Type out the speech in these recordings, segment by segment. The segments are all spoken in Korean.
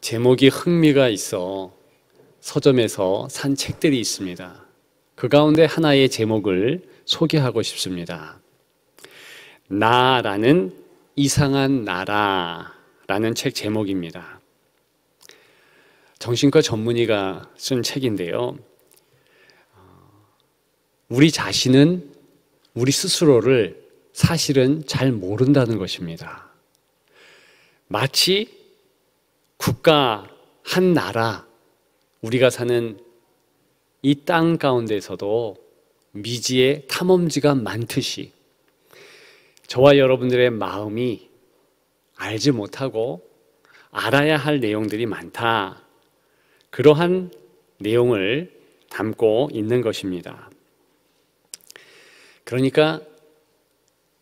제목이 흥미가 있어 서점에서 산 책들이 있습니다. 그 가운데 하나의 제목을 소개하고 싶습니다. 나라는 이상한 나라라는 책 제목입니다. 정신과 전문의가 쓴 책인데요. 우리 자신은 우리 스스로를 사실은 잘 모른다는 것입니다. 마치 국가 한 나라, 우리가 사는 이 땅 가운데서도 미지의 탐험지가 많듯이 저와 여러분들의 마음이 알지 못하고 알아야 할 내용들이 많다. 그러한 내용을 담고 있는 것입니다. 그러니까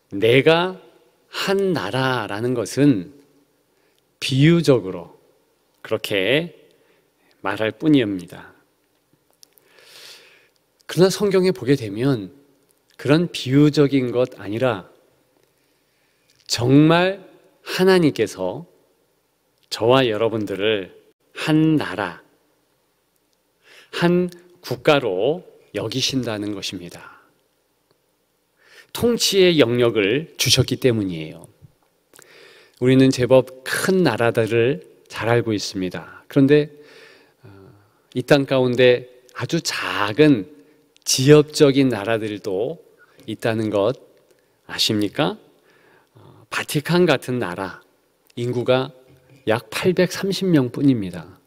내가 한 나라라는 것은 비유적으로 그렇게 말할 뿐입니다. 그러나 성경에 보게 되면 그런 비유적인 것 아니라 정말 하나님께서 저와 여러분들을 한 나라, 한 국가로 여기신다는 것입니다. 통치의 영역을 주셨기 때문이에요. 우리는 제법 큰 나라들을 잘 알고 있습니다. 그런데 이 땅 가운데 아주 작은 지역적인 나라들도 있다는 것 아십니까? 바티칸 같은 나라, 인구가 약 830명 뿐입니다.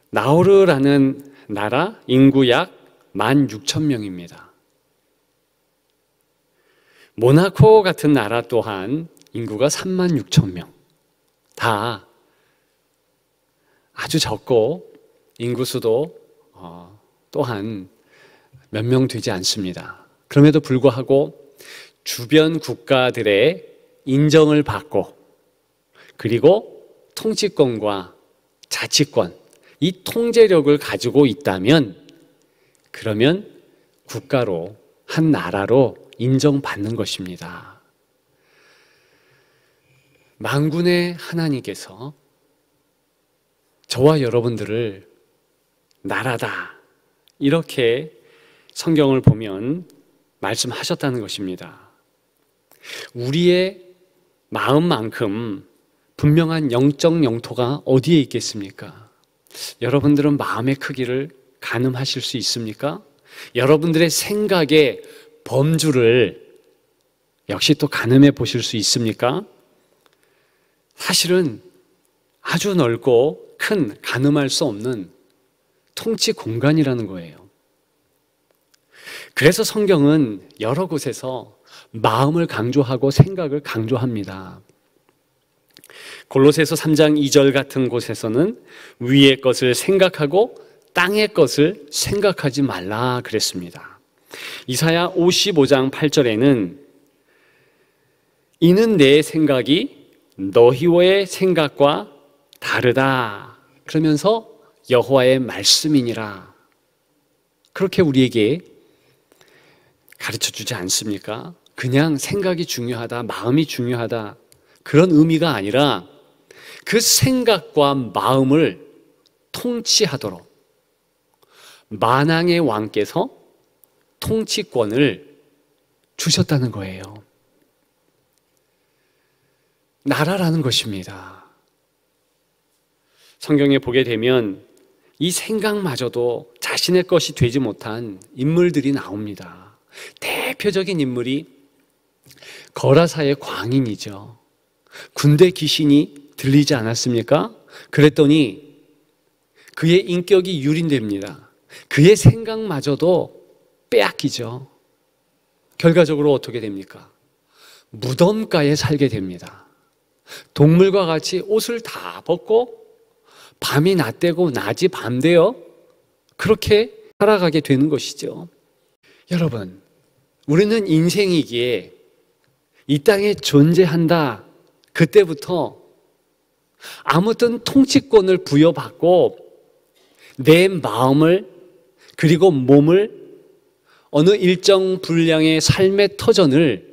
나우르라는 나라, 인구 약 16,000명입니다. 모나코 같은 나라 또한 인구가 36,000명. 다 아주 적고 인구수도 또한 몇 명 되지 않습니다. 그럼에도 불구하고 주변 국가들의 인정을 받고 그리고 통치권과 자치권, 이 통제력을 가지고 있다면 그러면 국가로, 한 나라로 인정받는 것입니다. 만군의 하나님께서 저와 여러분들을 나라다 이렇게 성경을 보면 말씀하셨다는 것입니다. 우리의 마음만큼 분명한 영적 영토가 어디에 있겠습니까? 여러분들은 마음의 크기를 가늠하실 수 있습니까? 여러분들의 생각의 범주를 역시 또 가늠해 보실 수 있습니까? 사실은 아주 넓고 큰 가늠할 수 없는 통치 공간이라는 거예요. 그래서 성경은 여러 곳에서 마음을 강조하고 생각을 강조합니다. 골로새서 3장 2절 같은 곳에서는 위의 것을 생각하고 땅의 것을 생각하지 말라 그랬습니다. 이사야 55장 8절에는 이는 내 생각이 너희의 생각과 다르다 그러면서 여호와의 말씀이니라 그렇게 우리에게 가르쳐주지 않습니까? 그냥 생각이 중요하다, 마음이 중요하다 그런 의미가 아니라 그 생각과 마음을 통치하도록 만왕의 왕께서 통치권을 주셨다는 거예요. 나라라는 것입니다. 성경에 보게 되면 이 생각마저도 자신의 것이 되지 못한 인물들이 나옵니다. 대표적인 인물이 거라사의 광인이죠. 군대 귀신이 들리지 않았습니까? 그랬더니 그의 인격이 유린됩니다. 그의 생각마저도 빼앗기죠. 결과적으로 어떻게 됩니까? 무덤가에 살게 됩니다. 동물과 같이 옷을 다 벗고 밤이 낮되고 낮이 밤되어 그렇게 살아가게 되는 것이죠. 여러분, 우리는 인생이기에 이 땅에 존재한다. 그때부터 아무튼 통치권을 부여받고 내 마음을 그리고 몸을 어느 일정 분량의 삶의 터전을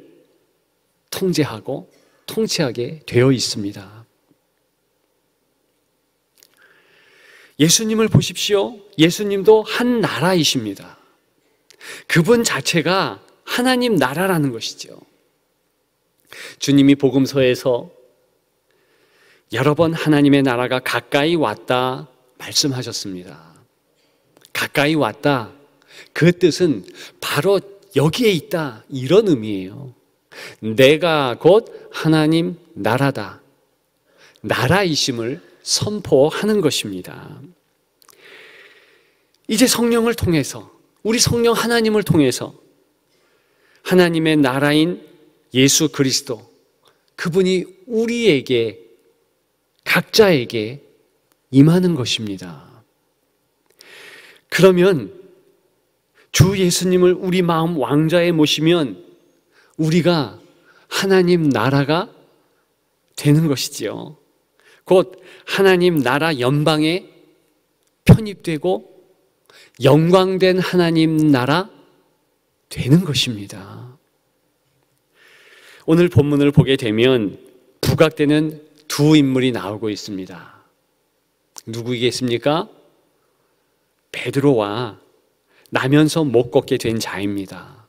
통제하고 통치하게 되어 있습니다. 예수님을 보십시오. 예수님도 한 나라이십니다. 그분 자체가 하나님 나라라는 것이죠. 주님이 복음서에서 여러 번 하나님의 나라가 가까이 왔다 말씀하셨습니다. 가까이 왔다. 그 뜻은 바로 여기에 있다, 이런 의미예요. 내가 곧 하나님 나라다, 나라이심을 선포하는 것입니다. 이제 성령을 통해서, 우리 성령 하나님을 통해서 하나님의 나라인 예수 그리스도, 그분이 우리에게, 각자에게 임하는 것입니다. 그러면 주 예수님을 우리 마음 왕좌에 모시면 우리가 하나님 나라가 되는 것이지요. 곧 하나님 나라 연방에 편입되고 영광된 하나님 나라 되는 것입니다. 오늘 본문을 보게 되면 부각되는 두 인물이 나오고 있습니다. 누구이겠습니까? 베드로와 나면서 못 걷게 된 자입니다.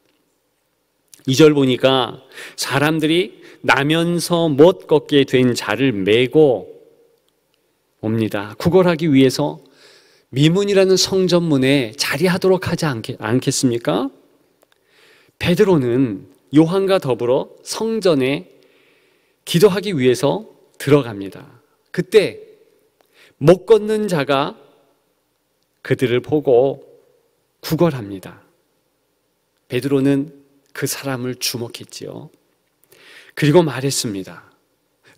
2절 보니까 사람들이 나면서 못 걷게 된 자를 메고 옵니다. 구걸하기 위해서 미문이라는 성전문에 자리하도록 하지 않겠습니까? 베드로는 요한과 더불어 성전에 기도하기 위해서 들어갑니다. 그때 못 걷는 자가 그들을 보고 구걸합니다. 베드로는 그 사람을 주목했지요. 그리고 말했습니다.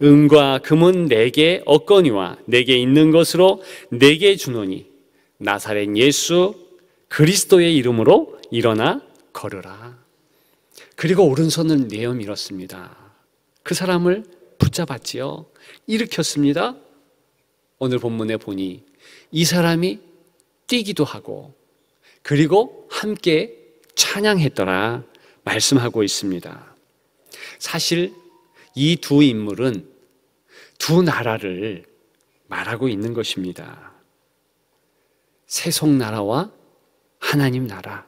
은과 금은 내게 없거니와 내게 있는 것으로 내게 주노니 나사렛 예수 그리스도의 이름으로 일어나 걸으라. 그리고 오른손을 내어 밀었습니다. 그 사람을 붙잡았지요. 일으켰습니다. 오늘 본문에 보니 이 사람이 뛰기도 하고 그리고 함께 찬양했더라 말씀하고 있습니다. 사실 이 두 인물은 두 나라를 말하고 있는 것입니다. 세속나라와 하나님 나라,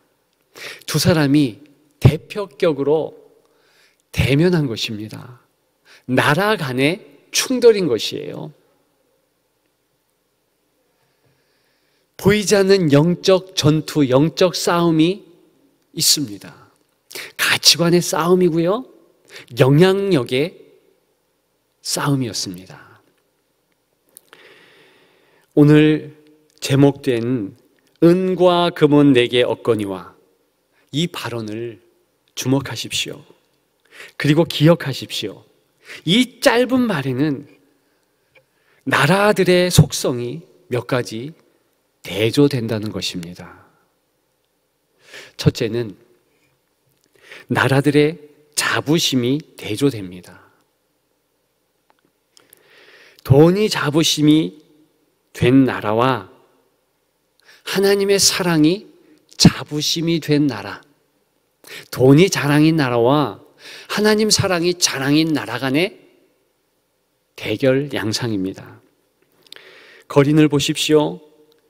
두 사람이 대표격으로 대면한 것입니다. 나라 간의 충돌인 것이에요. 보이지 않는 영적 전투, 영적 싸움이 있습니다. 가치관의 싸움이고요, 영향력의 싸움이었습니다. 오늘 제목된 은과 금은 내게 없거니와 이 발언을 주목하십시오. 그리고 기억하십시오. 이 짧은 말에는 나라들의 속성이 몇 가지 대조된다는 것입니다. 첫째는 나라들의 자부심이 대조됩니다. 돈이 자부심이 된 나라와 하나님의 사랑이 자부심이 된 나라, 돈이 자랑인 나라와 하나님 사랑이 자랑인 나라 간의 대결 양상입니다. 거린을 보십시오.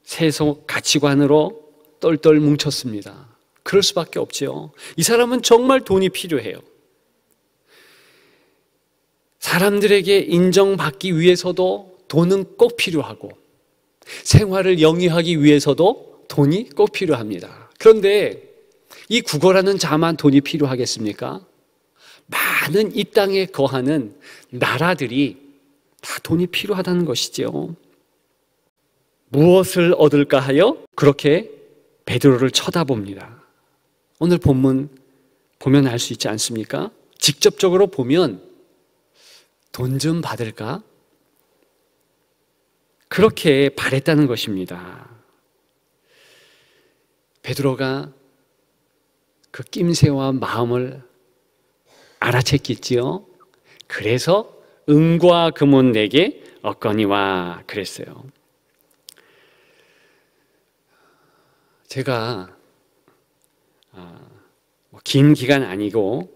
세속 가치관으로 똘똘 뭉쳤습니다. 그럴 수밖에 없죠. 이 사람은 정말 돈이 필요해요. 사람들에게 인정받기 위해서도 돈은 꼭 필요하고 생활을 영위하기 위해서도 돈이 꼭 필요합니다. 그런데 이 구걸하는 자만 돈이 필요하겠습니까? 많은 이 땅에 거하는 나라들이 다 돈이 필요하다는 것이죠. 무엇을 얻을까 하여 그렇게 베드로를 쳐다봅니다. 오늘 본문 보면 알 수 있지 않습니까? 직접적으로 보면 돈 좀 받을까? 그렇게 바랬다는 것입니다. 베드로가 그 낌새와 마음을 알아챘겠지요. 그래서 은과 금은 내게 없거니와 그랬어요. 제가 긴 기간 아니고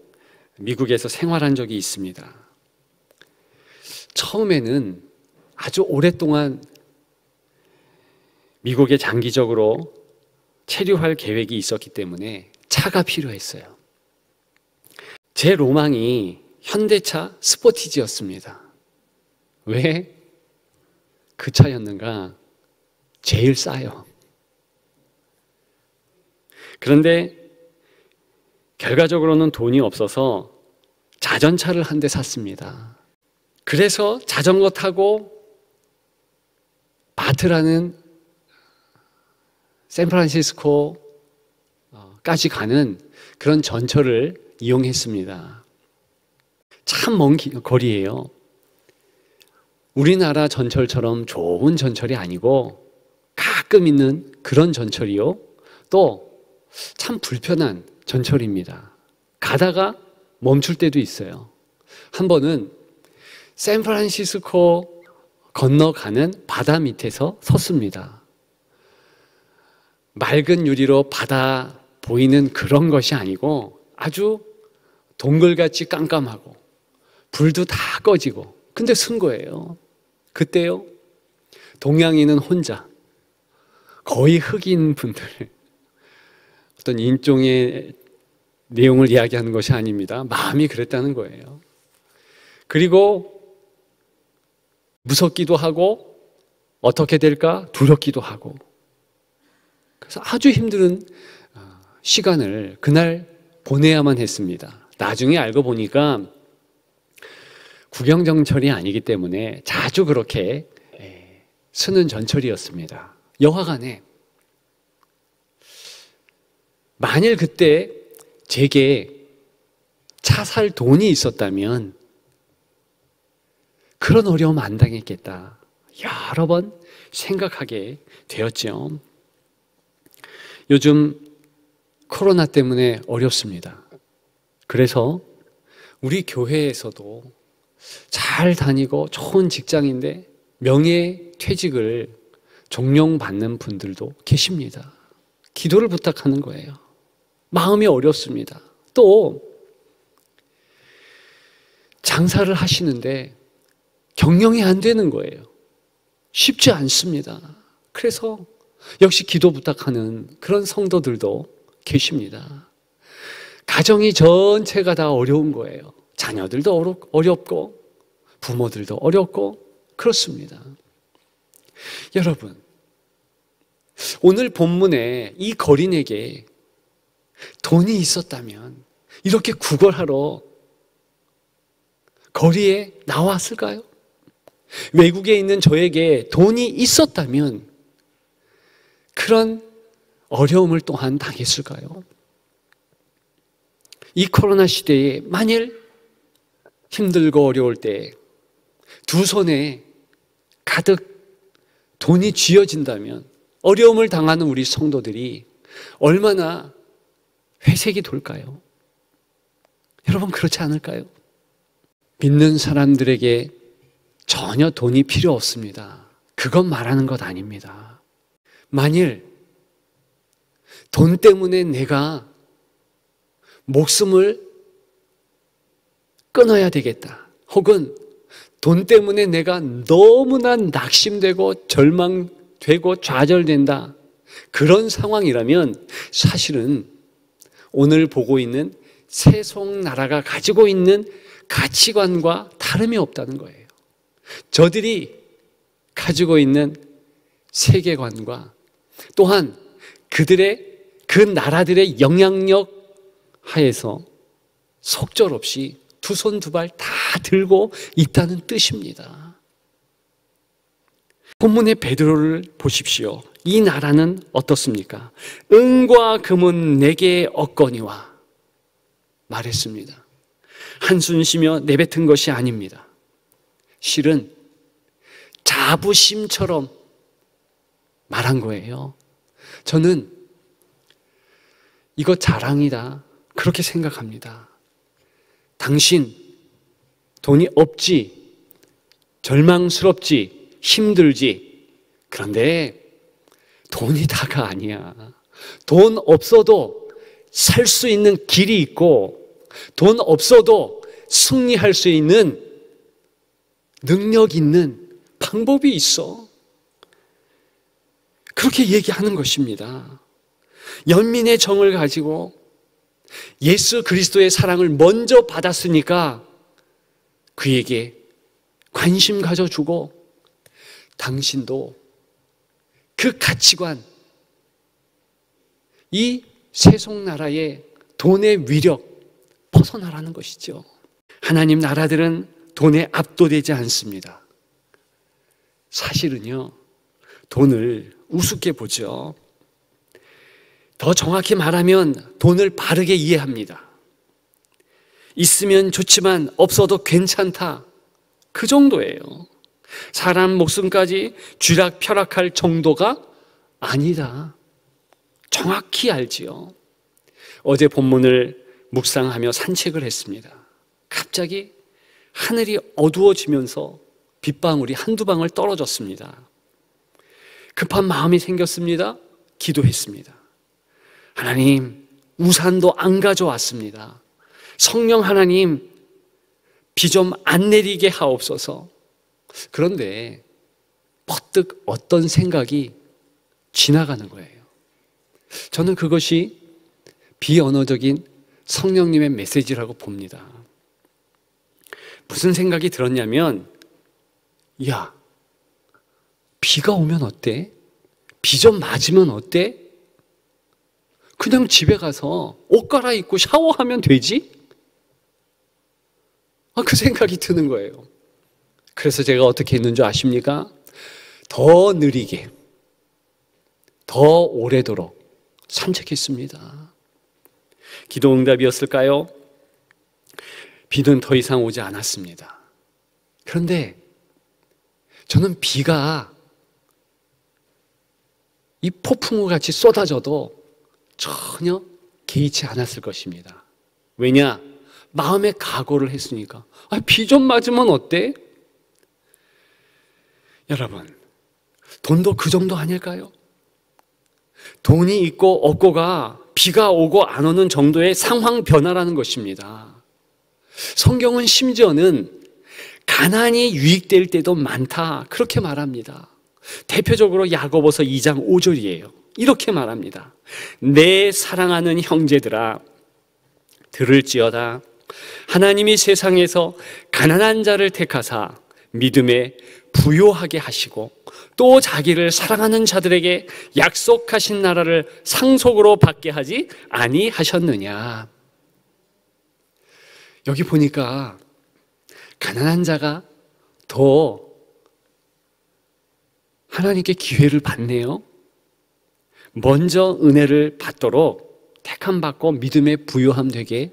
미국에서 생활한 적이 있습니다. 처음에는 아주 오랫동안 미국에 장기적으로 체류할 계획이 있었기 때문에 차가 필요했어요. 제 로망이 현대차 스포티지였습니다. 왜 그 차였는가? 제일 싸요. 그런데 결과적으로는 돈이 없어서 자전차를 한 대 샀습니다. 그래서 자전거 타고 바트라는 샌프란시스코까지 가는 그런 전철을 이용했습니다. 참 먼 거리예요. 우리나라 전철처럼 좋은 전철이 아니고 가끔 있는 그런 전철이요. 또 참 불편한 전철입니다. 가다가 멈출 때도 있어요. 한 번은 샌프란시스코 건너가는 바다 밑에서 섰습니다. 맑은 유리로 바다 보이는 그런 것이 아니고 아주 동굴같이 깜깜하고 불도 다 꺼지고 근데 쓴 거예요. 그때요 동양인은 혼자 거의 흑인 분들 어떤 인종의 내용을 이야기하는 것이 아닙니다. 마음이 그랬다는 거예요. 그리고 무섭기도 하고 어떻게 될까 두렵기도 하고 그래서 아주 힘든 시간을 그날 보내야만 했습니다. 나중에 알고 보니까 국영정철이 아니기 때문에 자주 그렇게 쓰는 전철이었습니다. 여하간에 만일 그때 제게 차 살 돈이 있었다면 그런 어려움 안 당했겠다 여러 번 생각하게 되었죠. 요즘 코로나 때문에 어렵습니다. 그래서 우리 교회에서도 잘 다니고 좋은 직장인데 명예퇴직을 종용받는 분들도 계십니다. 기도를 부탁하는 거예요. 마음이 어렵습니다. 또 장사를 하시는데 경영이 안 되는 거예요. 쉽지 않습니다. 그래서 역시 기도 부탁하는 그런 성도들도 계십니다. 가정이 전체가 다 어려운 거예요. 자녀들도 어렵고 부모들도 어렵고 그렇습니다. 여러분, 오늘 본문에 이 거린에게 돈이 있었다면 이렇게 구걸하러 거리에 나왔을까요? 외국에 있는 저에게 돈이 있었다면 그런 어려움을 또한 당했을까요? 이 코로나 시대에 만일 힘들고 어려울 때 두 손에 가득 돈이 쥐어진다면 어려움을 당하는 우리 성도들이 얼마나 회색이 돌까요? 여러분 그렇지 않을까요? 믿는 사람들에게 전혀 돈이 필요 없습니다. 그것 말하는 것 아닙니다. 만일 돈 때문에 내가 목숨을 끊어야 되겠다. 혹은 돈 때문에 내가 너무나 낙심되고 절망되고 좌절된다. 그런 상황이라면 사실은 오늘 보고 있는 세속 나라가 가지고 있는 가치관과 다름이 없다는 거예요. 저들이 가지고 있는 세계관과 또한 그들의 그 나라들의 영향력 하에서 속절없이 두 손 두 발 다 들고 있다는 뜻입니다. 본문의 베드로를 보십시오. 이 나라는 어떻습니까? 은과 금은 내게 얻거니와 말했습니다. 한숨 쉬며 내뱉은 것이 아닙니다. 실은 자부심처럼 말한 거예요. 저는 이거 자랑이다 그렇게 생각합니다. 당신 돈이 없지, 절망스럽지, 힘들지. 그런데 돈이 다가 아니야. 돈 없어도 살 수 있는 길이 있고 돈 없어도 승리할 수 있는 능력 있는 방법이 있어. 그렇게 얘기하는 것입니다. 연민의 정을 가지고 예수 그리스도의 사랑을 먼저 받았으니까 그에게 관심 가져주고 당신도 그 가치관, 이 세속나라의 돈의 위력 벗어나라는 것이죠. 하나님 나라들은 돈에 압도되지 않습니다. 사실은요, 돈을 우습게 보죠. 더 정확히 말하면 돈을 바르게 이해합니다. 있으면 좋지만 없어도 괜찮다, 그 정도예요. 사람 목숨까지 쥐락펴락할 정도가 아니다, 정확히 알지요. 어제 본문을 묵상하며 산책을 했습니다. 갑자기 하늘이 어두워지면서 빗방울이 한두 방울 떨어졌습니다. 급한 마음이 생겼습니다. 기도했습니다. 하나님, 우산도 안 가져왔습니다. 성령 하나님, 비 좀 안 내리게 하옵소서. 그런데 퍼뜩 어떤 생각이 지나가는 거예요. 저는 그것이 비언어적인 성령님의 메시지라고 봅니다. 무슨 생각이 들었냐면, 야, 비가 오면 어때? 비 좀 맞으면 어때? 그냥 집에 가서 옷 갈아입고 샤워하면 되지? 그 생각이 드는 거예요. 그래서 제가 어떻게 했는 줄 아십니까? 더 느리게, 더 오래도록 산책했습니다. 기도 응답이었을까요? 비는 더 이상 오지 않았습니다. 그런데 저는 비가 이 폭풍우같이 쏟아져도 전혀 개의치 않았을 것입니다. 왜냐? 마음의 각오를 했으니까. 비 좀 맞으면 어때? 여러분, 돈도 그 정도 아닐까요? 돈이 있고 없고가 비가 오고 안 오는 정도의 상황 변화라는 것입니다. 성경은 심지어는 가난이 유익될 때도 많다, 그렇게 말합니다. 대표적으로 야고보서 2장 5절이에요. 이렇게 말합니다. 내 사랑하는 형제들아, 들을지어다. 하나님이 세상에서 가난한 자를 택하사 믿음에 부요하게 하시고 또 자기를 사랑하는 자들에게 약속하신 나라를 상속으로 받게 하지 아니하셨느냐. 여기 보니까 가난한 자가 더 하나님께 기회를 받네요. 먼저 은혜를 받도록 택함 받고 믿음에 부요함 되게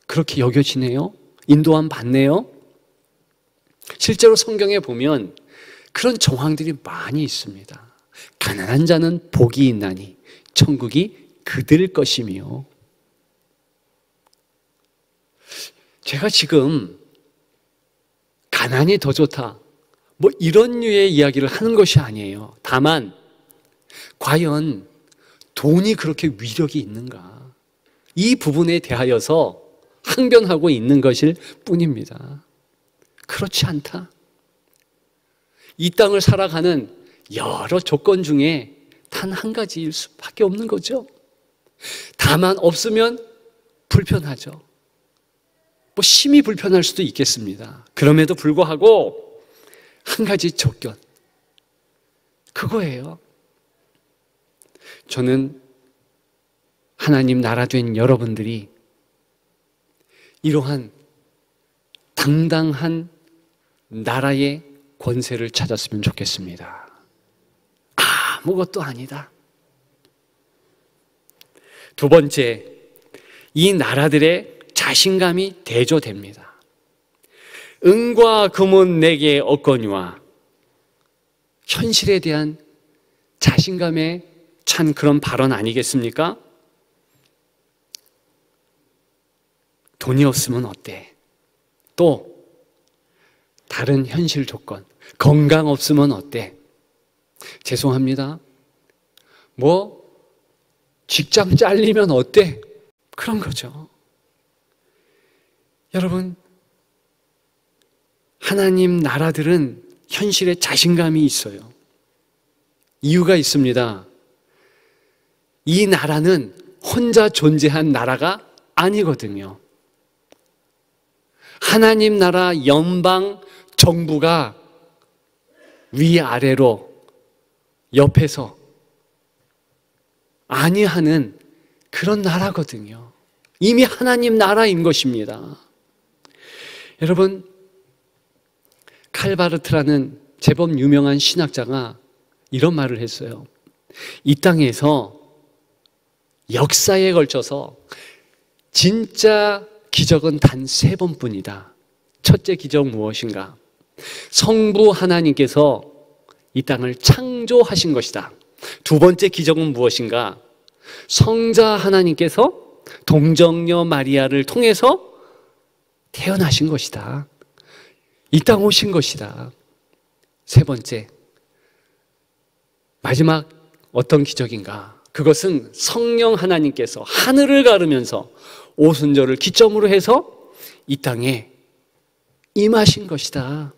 그렇게 여겨지네요. 인도함 받네요. 실제로 성경에 보면 그런 정황들이 많이 있습니다. 가난한 자는 복이 있나니 천국이 그들 것이며. 제가 지금 가난이 더 좋다, 뭐 이런 류의 이야기를 하는 것이 아니에요. 다만 과연 돈이 그렇게 위력이 있는가, 이 부분에 대하여서 항변하고 있는 것일 뿐입니다. 그렇지 않다. 이 땅을 살아가는 여러 조건 중에 단 한 가지일 수밖에 없는 거죠. 다만 없으면 불편하죠. 뭐 심히 불편할 수도 있겠습니다. 그럼에도 불구하고 한 가지 조건, 그거예요. 저는 하나님 나라 된 여러분들이 이러한 당당한 나라의 권세를 찾았으면 좋겠습니다. 아무것도 아니다. 두 번째, 이 나라들의 자신감이 대조됩니다. 은과 금은 내게 없거니와, 현실에 대한 자신감에 찬 그런 발언 아니겠습니까? 돈이 없으면 어때? 또 다른 현실 조건, 건강 없으면 어때? 죄송합니다. 뭐 직장 잘리면 어때? 그런 거죠. 여러분, 하나님 나라들은 현실에 자신감이 있어요. 이유가 있습니다. 이 나라는 혼자 존재한 나라가 아니거든요. 하나님 나라 연방 정부가 위아래로 옆에서 아니하는 그런 나라거든요. 이미 하나님 나라인 것입니다. 여러분, 칼바르트라는 제법 유명한 신학자가 이런 말을 했어요. 이 땅에서 역사에 걸쳐서 진짜 기적은 단 3번뿐이다. 첫째 기적 무엇인가? 성부 하나님께서 이 땅을 창조하신 것이다. 두 번째 기적은 무엇인가? 성자 하나님께서 동정녀 마리아를 통해서 태어나신 것이다. 이 땅 오신 것이다. 세 번째, 마지막 어떤 기적인가? 그것은 성령 하나님께서 하늘을 가르면서 오순절을 기점으로 해서 이 땅에 임하신 것이다.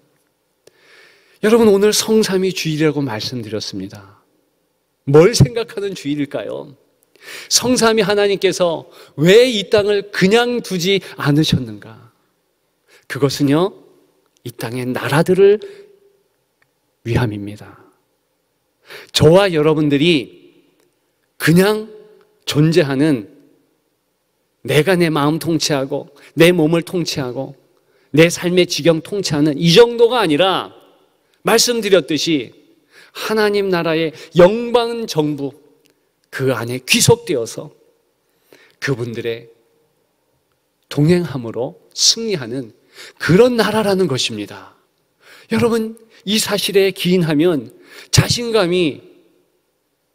여러분, 오늘 성삼위 주일이라고 말씀드렸습니다. 뭘 생각하는 주일일까요? 성삼위 하나님께서 왜 이 땅을 그냥 두지 않으셨는가? 그것은요, 이 땅의 나라들을 위함입니다. 저와 여러분들이 그냥 존재하는, 내가 내 마음 통치하고 내 몸을 통치하고 내 삶의 지경 통치하는 이 정도가 아니라, 말씀드렸듯이 하나님 나라의 영방 정부, 그 안에 귀속되어서 그분들의 동행함으로 승리하는 그런 나라라는 것입니다. 여러분, 이 사실에 기인하면 자신감이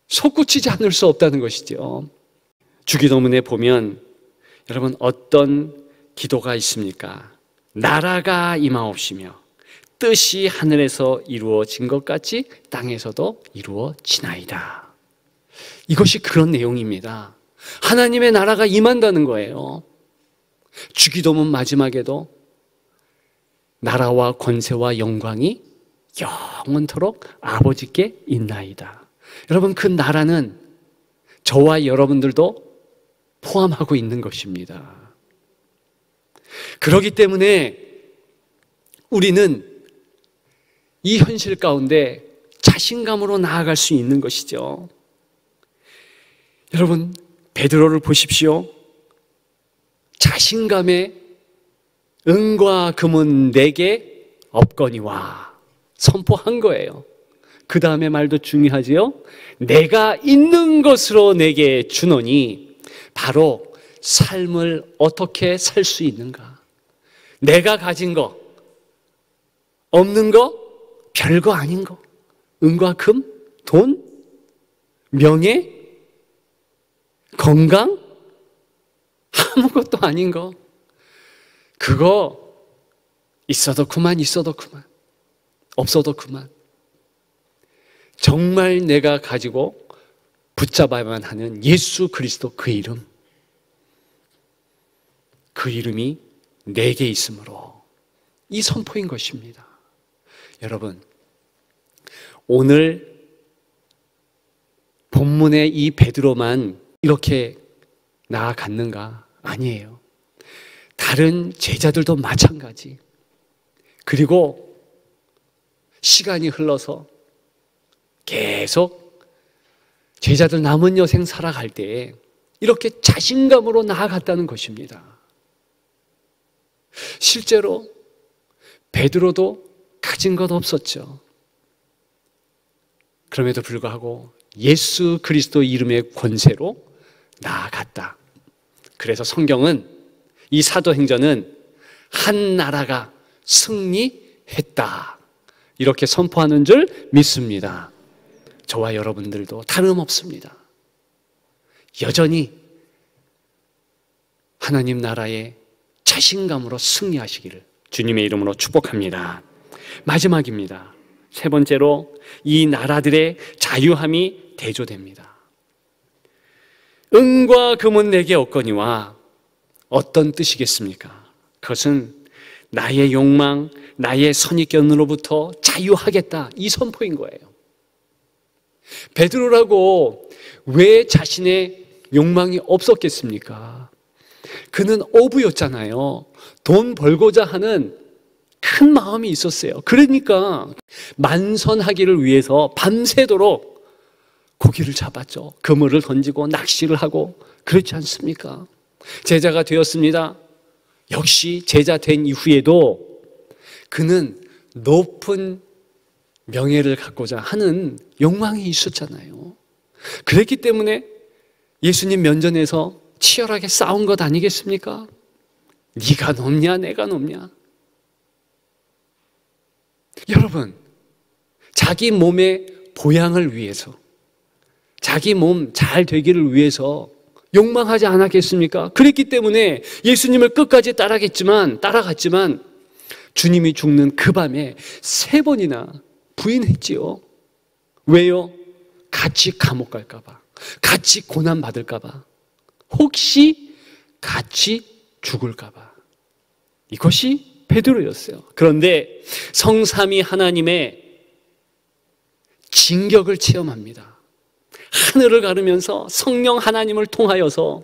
솟구치지 않을 수 없다는 것이죠. 주기도문에 보면 여러분, 어떤 기도가 있습니까? 나라가 임하옵시며 뜻이 하늘에서 이루어진 것 같이 땅에서도 이루어지나이다. 이것이 그런 내용입니다. 하나님의 나라가 임한다는 거예요. 주기도문 마지막에도 나라와 권세와 영광이 영원토록 아버지께 있나이다. 여러분, 그 나라는 저와 여러분들도 포함하고 있는 것입니다. 그렇기 때문에 우리는 이 현실 가운데 자신감으로 나아갈 수 있는 것이죠. 여러분, 베드로를 보십시오. 자신감에 은과 금은 내게 없거니와 선포한 거예요. 그 다음에 말도 중요하지요. 내가 있는 것으로 내게 주노니, 바로 삶을 어떻게 살 수 있는가? 내가 가진 거, 없는 거, 별거 아닌 거, 은과 금, 돈, 명예, 건강, 아무것도 아닌 거, 그거 있어도 그만, 있어도 그만, 없어도 그만. 정말 내가 가지고 붙잡아야만 하는 예수 그리스도, 그 이름, 그 이름이 내게 있으므로, 이 선포인 것입니다. 여러분, 오늘 본문의 이 베드로만 이렇게 나아갔는가? 아니에요. 다른 제자들도 마찬가지. 그리고 시간이 흘러서 계속 제자들 남은 여생 살아갈 때에 이렇게 자신감으로 나아갔다는 것입니다. 실제로 베드로도 가진 것 없었죠. 그럼에도 불구하고 예수 그리스도 이름의 권세로 나아갔다. 그래서 성경은, 이 사도행전은 한 나라가 승리했다, 이렇게 선포하는 줄 믿습니다. 저와 여러분들도 다름없습니다. 여전히 하나님 나라의 자신감으로 승리하시기를 주님의 이름으로 축복합니다. 마지막입니다. 세 번째로, 이 나라들의 자유함이 대조됩니다. 은과 금은 내게 없거니와, 어떤 뜻이겠습니까? 그것은 나의 욕망, 나의 선입견으로부터 자유하겠다, 이 선포인 거예요. 베드로라고 왜 자신의 욕망이 없었겠습니까? 그는 어부였잖아요. 돈 벌고자 하는 큰 마음이 있었어요. 그러니까 만선하기를 위해서 밤새도록 고기를 잡았죠. 그물을 던지고 낚시를 하고, 그렇지 않습니까? 제자가 되었습니다. 역시 제자 된 이후에도 그는 높은 명예를 갖고자 하는 욕망이 있었잖아요. 그랬기 때문에 예수님 면전에서 치열하게 싸운 것 아니겠습니까? 네가 높냐 내가 높냐. 여러분, 자기 몸의 보양을 위해서, 자기 몸 잘 되기를 위해서 욕망하지 않았겠습니까? 그랬기 때문에 예수님을 끝까지 따라갔지만 주님이 죽는 그 밤에 3번이나 부인했지요. 왜요? 같이 감옥 갈까 봐, 같이 고난 받을까 봐, 혹시 같이 죽을까 봐. 이것이 베드로였어요. 그런데 성삼위 하나님의 진격을 체험합니다. 하늘을 가르면서 성령 하나님을 통하여서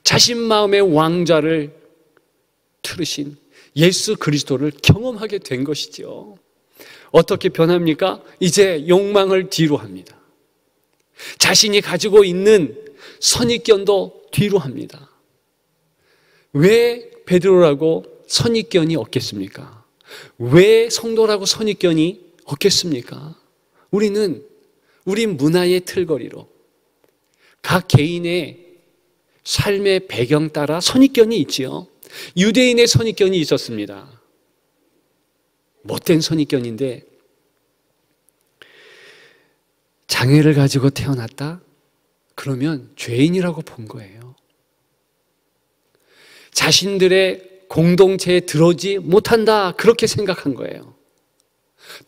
자신 마음의 왕좌를 틀으신 예수 그리스도를 경험하게 된 것이죠. 어떻게 변합니까? 이제 욕망을 뒤로 합니다. 자신이 가지고 있는 선입견도 뒤로 합니다. 왜 베드로라고 선입견이 없겠습니까? 왜 성도라고 선입견이 없겠습니까? 우리 문화의 틀거리로 각 개인의 삶의 배경 따라 선입견이 있지요. 유대인의 선입견이 있었습니다. 못된 선입견인데, 장애를 가지고 태어났다? 그러면 죄인이라고 본 거예요. 자신들의 공동체에 들어오지 못한다, 그렇게 생각한 거예요.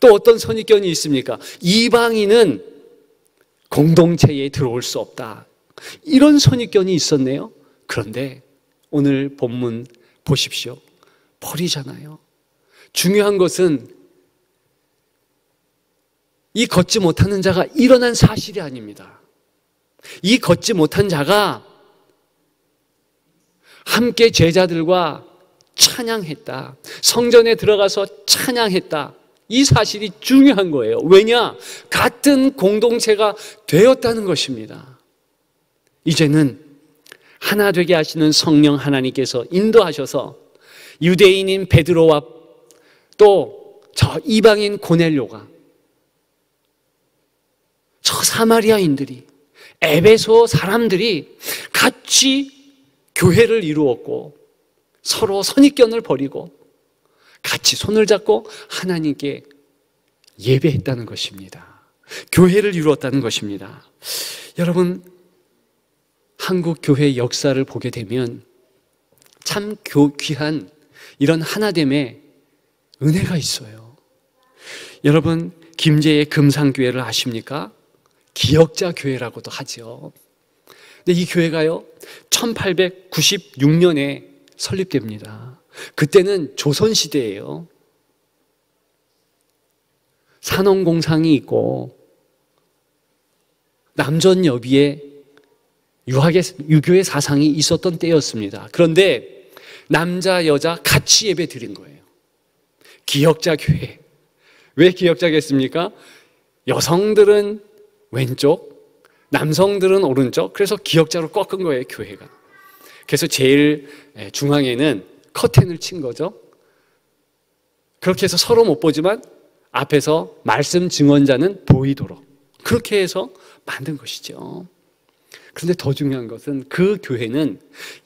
또 어떤 선입견이 있습니까? 이방인은 공동체에 들어올 수 없다, 이런 선입견이 있었네요. 그런데 오늘 본문 보십시오. 벌이잖아요. 중요한 것은 이 걷지 못하는 자가 일어난 사실이 아닙니다. 이 걷지 못한 자가 함께 제자들과 찬양했다, 성전에 들어가서 찬양했다, 이 사실이 중요한 거예요. 왜냐? 같은 공동체가 되었다는 것입니다. 이제는 하나 되게 하시는 성령 하나님께서 인도하셔서 유대인인 베드로와 또 저 이방인 고넬료가, 저 사마리아인들이, 에베소 사람들이 같이 교회를 이루었고 서로 선입견을 버리고 같이 손을 잡고 하나님께 예배했다는 것입니다. 교회를 이루었다는 것입니다. 여러분, 한국 교회의 역사를 보게 되면 참 귀한 이런 하나됨의 은혜가 있어요. 여러분, 김제의 금상교회를 아십니까? 기역자 교회라고도 하죠. 근데 이 교회가요, 1896년에 설립됩니다. 그때는 조선시대예요. 산업공상이 있고 남전여비의 유교의 사상이 있었던 때였습니다. 그런데 남자 여자 같이 예배 드린 거예요. 기역자 교회. 왜 기역자겠습니까? 여성들은 왼쪽, 남성들은 오른쪽, 그래서 기역자로 꺾은 거예요, 교회가. 그래서 제일 중앙에는 커튼을 친 거죠. 그렇게 해서 서로 못 보지만 앞에서 말씀 증언자는 보이도록 그렇게 해서 만든 것이죠. 그런데 더 중요한 것은 그 교회는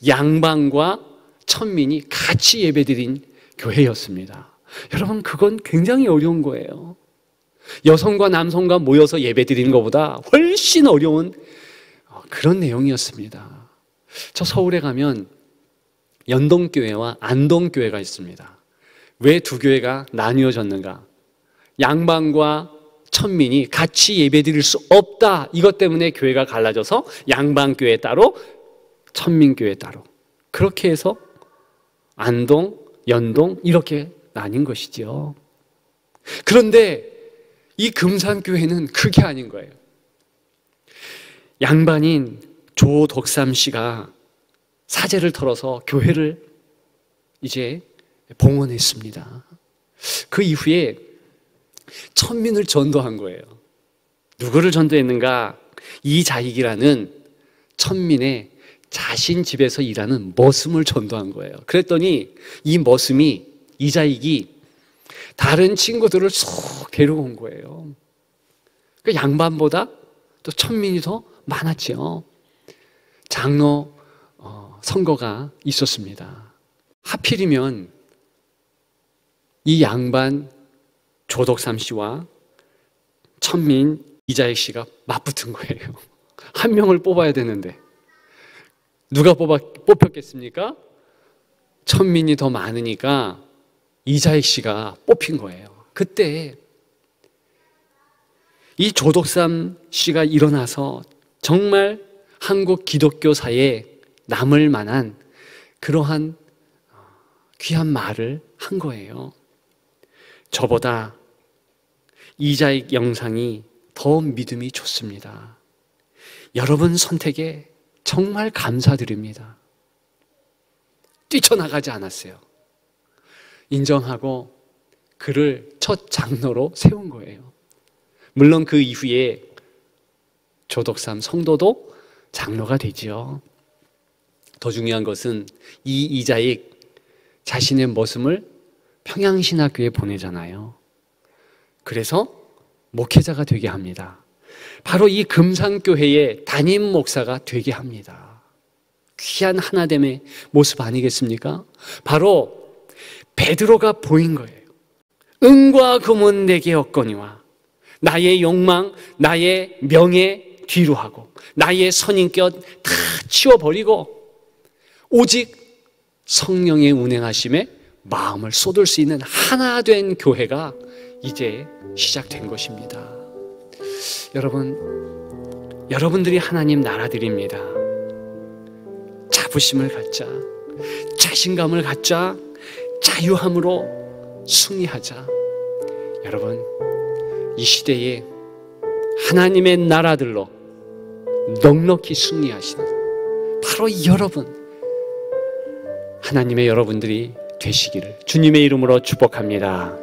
양반과 천민이 같이 예배드린 교회였습니다. 여러분, 그건 굉장히 어려운 거예요. 여성과 남성과 모여서 예배드리는 것보다 훨씬 어려운 그런 내용이었습니다. 저 서울에 가면 연동교회와 안동교회가 있습니다. 왜 두 교회가 나뉘어졌는가? 양반과 천민이 같이 예배드릴 수 없다, 이것 때문에 교회가 갈라져서 양반교회 따로, 천민교회 따로, 그렇게 해서 안동, 연동 이렇게 나뉜 것이죠. 그런데 이 금산교회는 그게 아닌 거예요. 양반인 조덕삼 씨가 사제를 털어서 교회를 이제 봉헌했습니다. 그 이후에 천민을 전도한 거예요. 누구를 전도했는가? 이자익이라는 천민의 자신 집에서 일하는 머슴을 전도한 거예요. 그랬더니 이 머슴이, 이자익이 다른 친구들을 쏙 데려온 거예요. 그 양반보다 또 천민이 더 많았죠. 장로 선거가 있었습니다. 하필이면 이 양반 조덕삼 씨와 천민 이자익 씨가 맞붙은 거예요. 한 명을 뽑아야 되는데 누가 뽑혔겠습니까? 천민이 더 많으니까 이자익 씨가 뽑힌 거예요. 그때 이 조덕삼 씨가 일어나서 정말 한국 기독교사에 남을 만한 그러한 귀한 말을 한 거예요. 저보다 이자익 영상이 더 믿음이 좋습니다. 여러분 선택에 정말 감사드립니다. 뛰쳐나가지 않았어요. 인정하고 그를 첫 장로로 세운 거예요. 물론 그 이후에 조덕삼 성도도 장로가 되지요. 더 중요한 것은 이 이자익 자신의 머슴을 평양신학교에 보내잖아요. 그래서 목회자가 되게 합니다. 바로 이 금산교회의 담임 목사가 되게 합니다. 귀한 하나됨의 모습 아니겠습니까? 바로 베드로가 보인 거예요. 은과 금은 내게 없거니와 나의 욕망, 나의 명예 뒤로 하고 나의 선인격 다 치워버리고 오직 성령의 운행하심에 마음을 쏟을 수 있는 하나 된 교회가 이제 시작된 것입니다. 여러분들이 하나님 나라들입니다. 자부심을 갖자, 자신감을 갖자, 자유함으로 승리하자. 여러분, 이 시대에 하나님의 나라들로 넉넉히 승리하시는 바로 하나님의 여러분들이 되시기를 주님의 이름으로 축복합니다.